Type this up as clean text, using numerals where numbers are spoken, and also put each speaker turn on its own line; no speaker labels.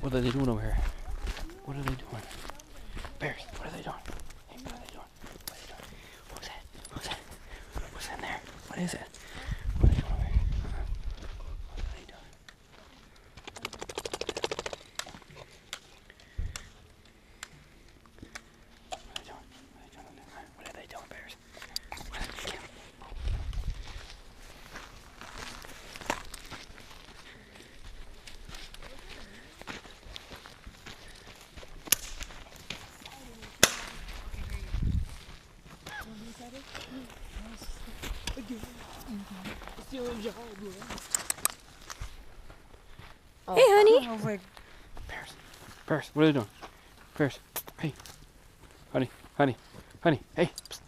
What are they doing over here? What are they doing? Bears, what are they doing? Hey, what are they doing? What are they doing? What's that? What's that? What's in there? What is it? What are they doing over here? What are they doing? What are they doing? What are they doing, bears? What are they doing?
Hey, honey.
I was like,
Bears. Bears, what are they doing? Bears. Hey. Honey, honey, honey. Hey. Psst.